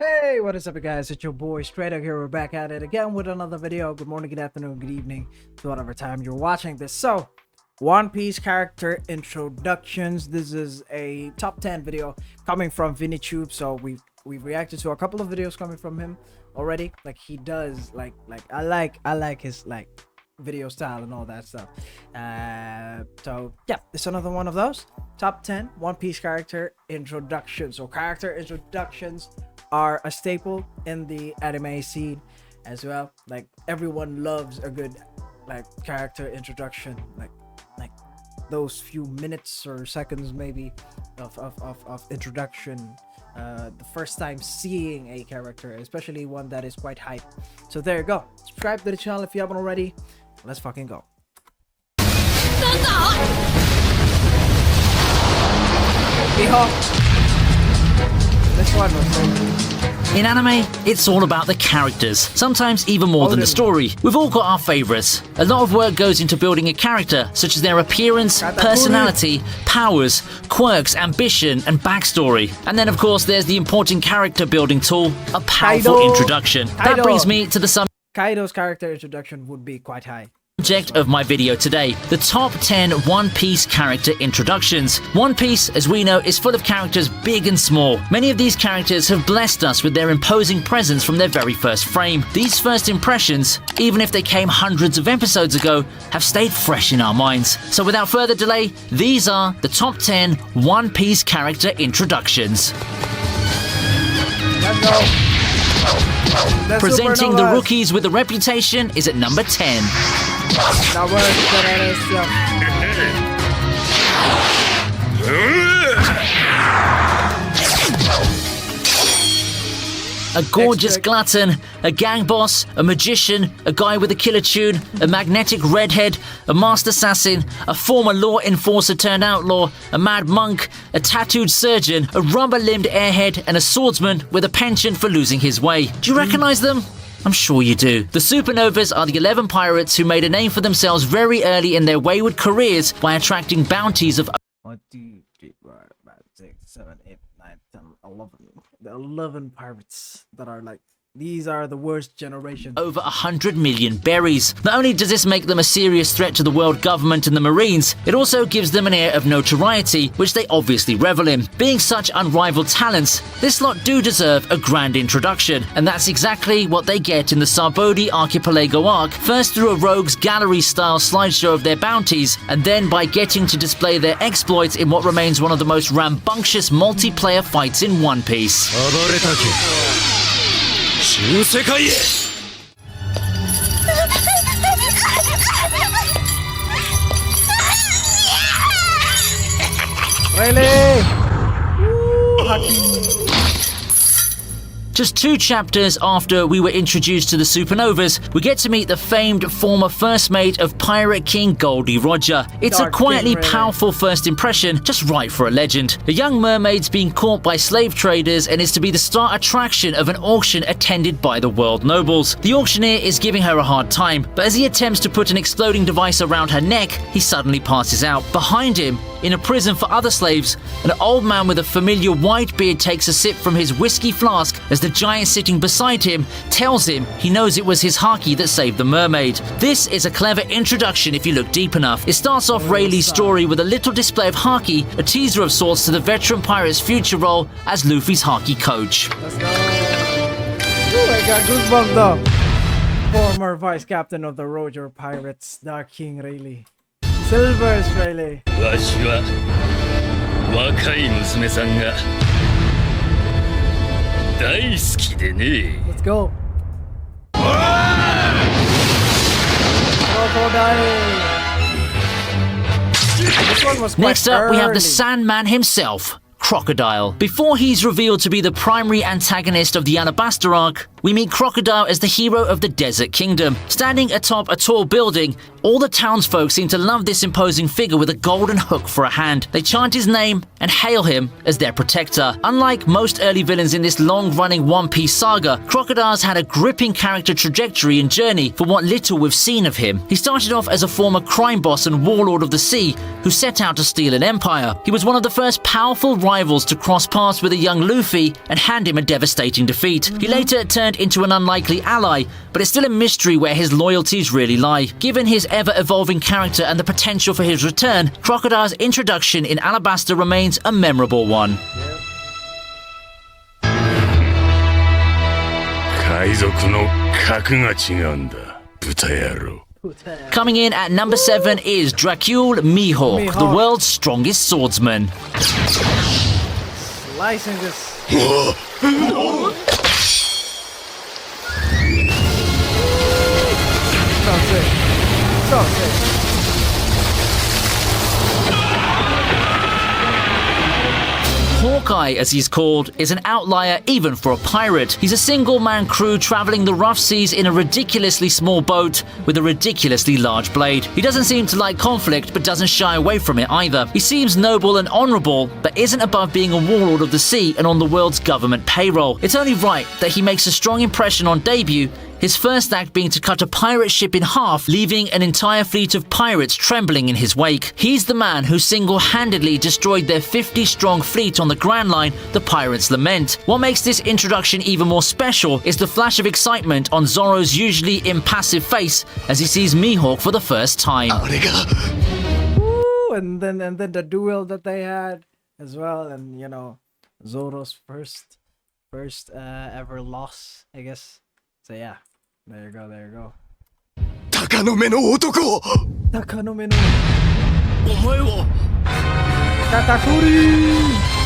Hey, what is up, guys? It's your boy straydog here. We're back at it again with another video. Good morning, good afternoon, good evening to whatever time you're watching this. So, One Piece character introductions. This is a top 10 video coming from VinnyTube. So we've reacted to a couple of videos coming from him already. Like he does, I like his video style and all that stuff. So yeah, it's another one of those top 10 One Piece character introductions. So character introductions are a staple in the anime scene as well. Like everyone loves a good character introduction, like those few minutes or seconds maybe of introduction, the first time seeing a character, especially one that is quite hype. So there you go. Subscribe to the channel if you haven't already. Let's fucking go. This one was in anime, it's all about the characters, sometimes even more than the story. We've all got our favorites. A lot of work goes into building a character, such as their appearance, personality, powers, quirks, ambition, and backstory. And then of course there's the important character building tool, a powerful introduction. That brings me to the Kaido's character introduction would be quite high. Subject of my video today, the top 10 One Piece character introductions. One Piece, as we know, is full of characters big and small. Many of these characters have blessed us with their imposing presence from their very first frame. These first impressions, even if they came hundreds of episodes ago, have stayed fresh in our minds. So without further delay, these are the top 10 One Piece character introductions. Let's go. Presenting Supernovas. the rookies with a reputation is at number 10. A gorgeous glutton, a gang boss, a magician, a guy with a killer tune, a magnetic redhead, a master assassin, a former law enforcer turned outlaw, a mad monk, a tattooed surgeon, a rubber-limbed airhead, and a swordsman with a penchant for losing his way. Do you recognize them? I'm sure you do. The Supernovas are the 11 pirates who made a name for themselves very early in their wayward careers by attracting bounties of 1, 2, 3, 4, 5, 6, 7, 8, 9, 10, 11. The 11 pirates that are these are the worst generation. Over 100 million berries. Not only does this make them a serious threat to the world government and the Marines, it also gives them an air of notoriety, which they obviously revel in. Being such unrivaled talents, this lot do deserve a grand introduction, and that's exactly what they get in the Sarbodi Archipelago arc, first through a rogues gallery-style slideshow of their bounties, and then by getting to display their exploits in what remains one of the most rambunctious multiplayer fights in One Piece. Really? Just 2 chapters after we were introduced to the Supernovas, we get to meet the famed former first mate of Pirate King Goldie Roger. It's a quietly powerful first impression, just right for a legend. A young mermaid's being caught by slave traders and is to be the star attraction of an auction attended by the world nobles. The auctioneer is giving her a hard time, but as he attempts to put an exploding device around her neck, he suddenly passes out. Behind him, in a prison for other slaves, an old man with a familiar white beard takes a sip from his whiskey flask as the giant sitting beside him tells him he knows it was his haki that saved the mermaid. This is a clever introduction if you look deep enough. It starts off Rayleigh's story with a little display of haki, a teaser of sorts to the veteran pirate's future role as Luffy's haki coach. Let's go. Ooh, I got goosebumps though. Former vice captain of the Roger Pirates, Dark King Rayleigh. Silver's Rayleigh. わしは若い娘さんが大好きでね。 Let's go. Crocodile. This one was quite Next up, we have early. the Sandman himself, Crocodile. Before he's revealed to be the primary antagonist of the Alabaster arc, we meet Crocodile as the hero of the Desert Kingdom. Standing atop a tall building, all the townsfolk seem to love this imposing figure with a golden hook for a hand. They chant his name and hail him as their protector. Unlike most early villains in this long-running One Piece saga, Crocodile's had a gripping character trajectory and journey for what little we've seen of him. He started off as a former crime boss and warlord of the sea who set out to steal an empire. He was one of the first powerful rivals rivals to cross paths with a young Luffy and hand him a devastating defeat. He later turned into an unlikely ally, but it's still a mystery where his loyalties really lie. Given his ever-evolving character and the potential for his return, Crocodile's introduction in Alabasta remains a memorable one. 海賊の格が違うんだ、豚野郎。 Coming in at number 7 is Dracule Mihawk, the world's strongest swordsman. Slicing this. So sick. So sick. Hawkeye, as he's called, is an outlier even for a pirate. He's a single-man crew traveling the rough seas in a ridiculously small boat with a ridiculously large blade. He doesn't seem to like conflict, but doesn't shy away from it either. He seems noble and honorable, but isn't above being a warlord of the sea and on the world's government payroll. It's only right that he makes a strong impression on debut, his first act being to cut a pirate ship in half, leaving an entire fleet of pirates trembling in his wake. He's the man who single-handedly destroyed their 50-strong fleet on the Grand Line, the Pirates' Lament. What makes this introduction even more special is the flash of excitement on Zoro's usually impassive face as he sees Mihawk for the first time. Woo, and then the duel that they had as well, and you know, Zoro's first ever loss, I guess. So yeah, there you go, there you go. 鷹の目の男! 鷹の目のお前は Katakuri!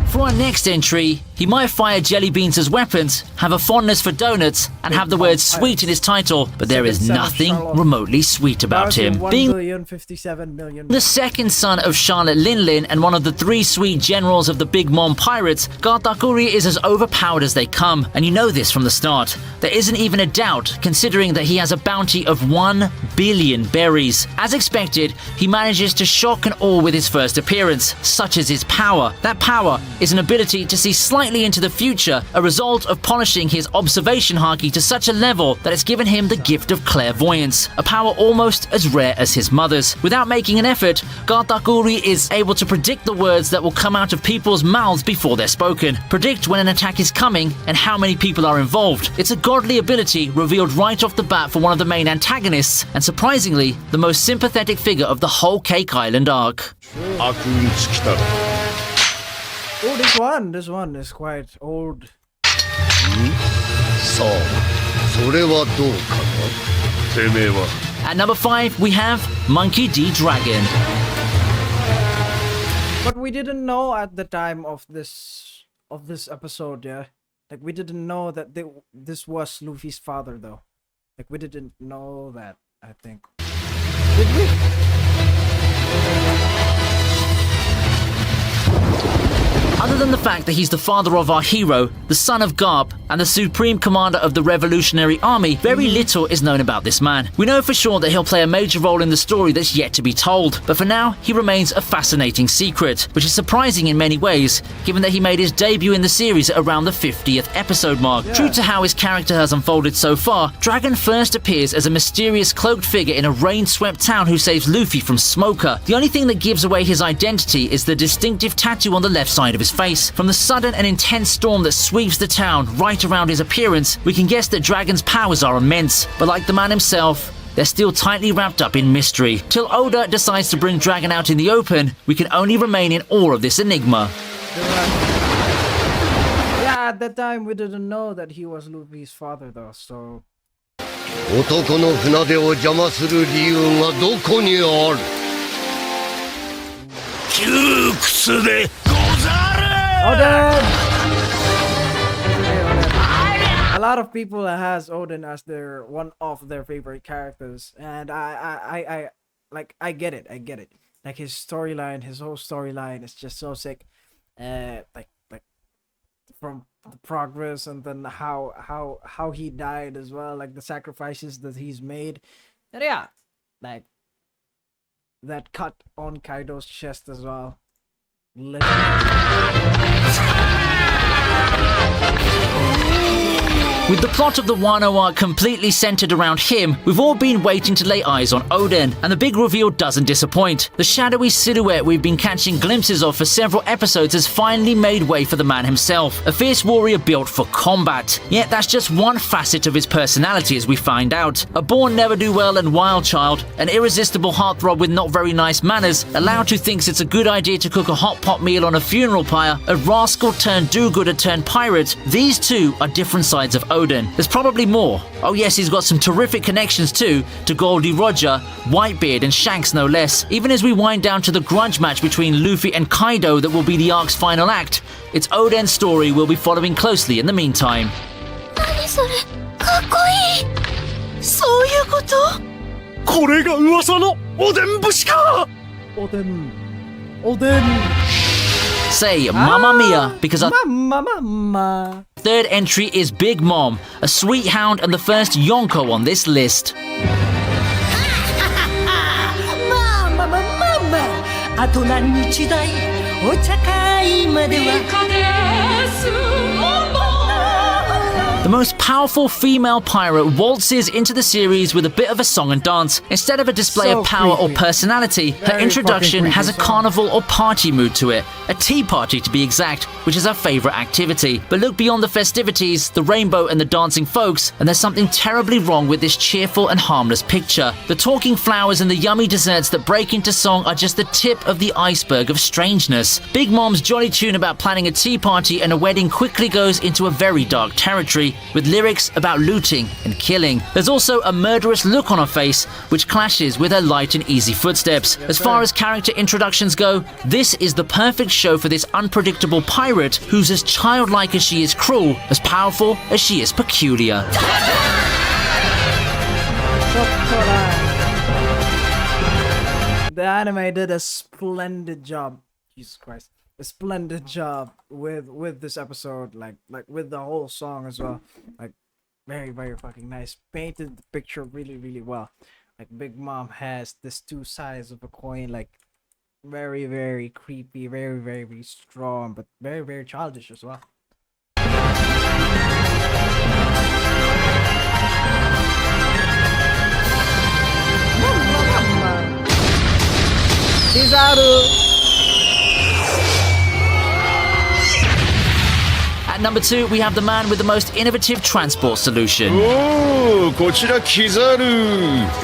For our next entry, he might fire jelly beans as weapons, have a fondness for donuts, and have the word sweet in his title, but there is nothing remotely sweet about him. Being the second son of Charlotte Linlin and one of the 3 sweet generals of the Big Mom pirates, Katakuri is as overpowered as they come, and you know this from the start. There isn't even a doubt, considering that he has a bounty of 1 billion berries. As expected, he manages to shock and awe with his first appearance, such as his power. That power is an ability to see slightly into the future, a result of polishing his observation haki to such a level that it's given him the gift of clairvoyance, a power almost as rare as his mother's. Without making an effort, Katakuri is able to predict the words that will come out of people's mouths before they're spoken, predict when an attack is coming and how many people are involved. It's a godly ability revealed right off the bat for one of the main antagonists, and surprisingly, the most sympathetic figure of the whole Cake Island arc. Oh, this one is quite old. さあ、それはどうかな。てめえは At number 5, we have Monkey D. Dragon. But we didn't know at the time of this episode, yeah. Like we didn't know that this was Luffy's father, though. Like we didn't know that. I think. Did we? Other than the fact that he's the father of our hero, the son of Garp, and the supreme commander of the Revolutionary Army, very little is known about this man. We know for sure that he'll play a major role in the story that's yet to be told, but for now, he remains a fascinating secret, which is surprising in many ways, given that he made his debut in the series at around the 50th episode mark. Yeah. True to how his character has unfolded so far, Dragon first appears as a mysterious cloaked figure in a rain-swept town who saves Luffy from Smoker. The only thing that gives away his identity is the distinctive tattoo on the left side of his face. From the sudden and intense storm that sweeps the town right around his appearance, we can guess that Dragon's powers are immense, but like the man himself, they're still tightly wrapped up in mystery. Till Oda decides to bring Dragon out in the open, we can only remain in awe of this enigma. Yeah, at that time we didn't know that he was Luffy's father, though. So. 男の船出を邪魔する理由がどこにある。窮屈でござる。 Odin! Hey, Odin. A lot of people has Odin as one of their favorite characters, and I get it. Like his storyline, his whole storyline is just so sick. Like from the progress and then how he died as well, like the sacrifices that he's made, and yeah, like that cut on Kaido's chest as well. With the plot of the Wano arc completely centered around him, we've all been waiting to lay eyes on Odin, and the big reveal doesn't disappoint. The shadowy silhouette we've been catching glimpses of for several episodes has finally made way for the man himself, a fierce warrior built for combat. Yet that's just one facet of his personality, as we find out. A born never-do-well and wild child, an irresistible heartthrob with not very nice manners, a lout who thinks it's a good idea to cook a hot pot meal on a funeral pyre, a rascal turned do-gooder turned pirate, these two are different sides of Odin. There's probably more. Oh yes, he's got some terrific connections too, to Goldie Roger, Whitebeard and Shanks no less. Even as we wind down to the grudge match between Luffy and Kaido that will be the arc's final act, it's Odin's story we'll be following closely in the meantime. 何それかっこいいそういうこと？これが噂のおでん節か。 Odin. Odin. Say Mamma Mia, because our Mama. third entry is Big Mom, a sweet hound and the first Yonko on this list. まあまあまあまああと何日だいお茶会までは The most powerful female pirate waltzes into the series with a bit of a song and dance. Instead of a display So of power creepy. or personality, her Very introduction fucking has a creepy song. carnival or party mood to it. A tea party to be exact, which is her favourite activity. But look beyond the festivities, the rainbow and the dancing folks, and there's something terribly wrong with this cheerful and harmless picture. The talking flowers and the yummy desserts that break into song are just the tip of the iceberg of strangeness. Big Mom's jolly tune about planning a tea party and a wedding quickly goes into a very dark territory, with lyrics about looting and killing. There's also a murderous look on her face, which clashes with her light and easy footsteps. As far as character introductions go, this is the perfect show for this unpredictable pirate who's as childlike as she is cruel, as powerful as she is peculiar. The anime did a splendid job. Jesus Christ. A splendid job with this episode, like with the whole song as well. Like very, very fucking nice. Painted the picture really, really well. Like Big Mom has this two sides of a coin, like very, very creepy, very, very strong, but very, very childish as well. Kizaru. At number 2, we have the man with the most innovative transport solution. おお、こちらキザル。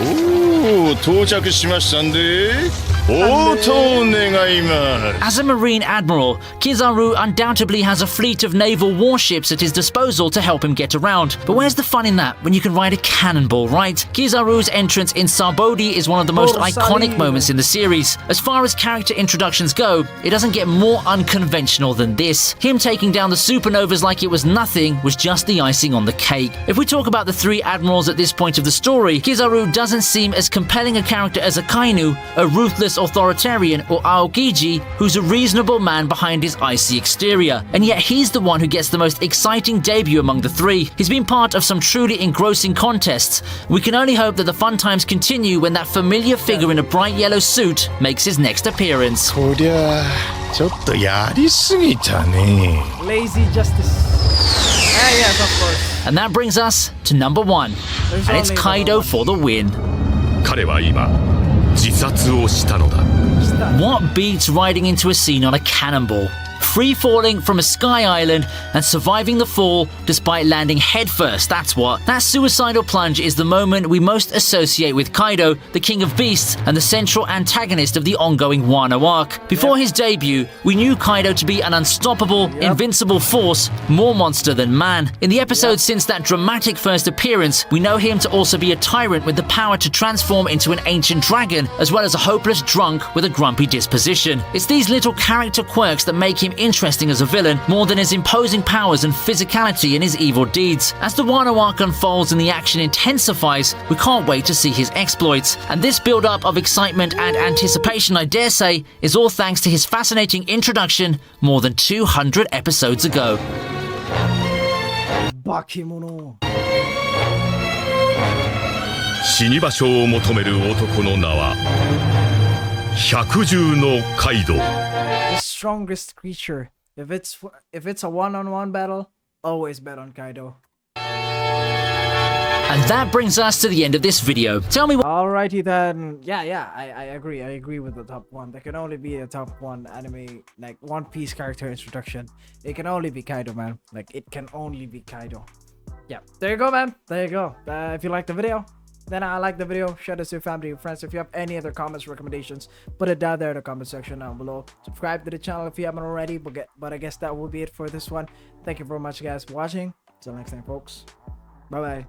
おお、到着しましたんで。応答願います。 As a Marine Admiral, Kizaru undoubtedly has a fleet of naval warships at his disposal to help him get around. But where's the fun in that when you can ride a cannonball, right? Kizaru's entrance in Sabodi is one of the most iconic moments in the series. As far as character introductions go, it doesn't get more unconventional than this. Him taking down the Supernovas like it was nothing was just the icing on the cake. If we talk about the three admirals at this point of the story, Kizaru doesn't seem as compelling a character as Akainu, a ruthless authoritarian, or Aokiji, who's a reasonable man behind his icy exterior. And yet he's the one who gets the most exciting debut among the three. He's been part of some truly engrossing contests. We can only hope that the fun times continue when that familiar figure in a bright yellow suit makes his next appearance. こりゃちょっとやりすぎたね。 Lazy justice. Ah, yes, of course. And that brings us to number 1. There's And it's only Kaido number for the win. 彼は今自殺をしたのだ。 What beats riding into a scene on a cannonball? Free falling from a sky island and surviving the fall despite landing headfirst, that's what. That suicidal plunge is the moment we most associate with Kaido, the king of beasts and the central antagonist of the ongoing Wano arc. Before his debut, we knew Kaido to be an unstoppable, invincible force, more monster than man. In the episodes since that dramatic first appearance, we know him to also be a tyrant with the power to transform into an ancient dragon, as well as a hopeless drunk with a grumpy disposition. It's these little character quirks that make him interesting as a villain more than his imposing powers and physicality in his evil deeds. As the Wano arc unfolds and the action intensifies, we can't wait to see his exploits. And this build-up of excitement and anticipation, I dare say, is all thanks to his fascinating introduction more than 200 episodes ago. Bakemono. 死に場所を求める男の名は百獣のカイドウ。 The strongest creature. If it's a one-on-one battle, always bet on Kaido. And that brings us to the end of this video. Tell me what Alrighty then. Yeah, I agree. I agree with the top one. There can only be a top one anime, like One Piece character introduction. It can only be Kaido, man. Like, it can only be Kaido. Yeah, there you go, man. There you go. If you like the video, then I like the video. Share this with your family and friends. If you have any other comments, recommendations, put it down there in the comment section down below. Subscribe to the channel if you haven't already. But I guess that will be it for this one. Thank you very much, guys, for watching. Until next time, folks. Bye-bye.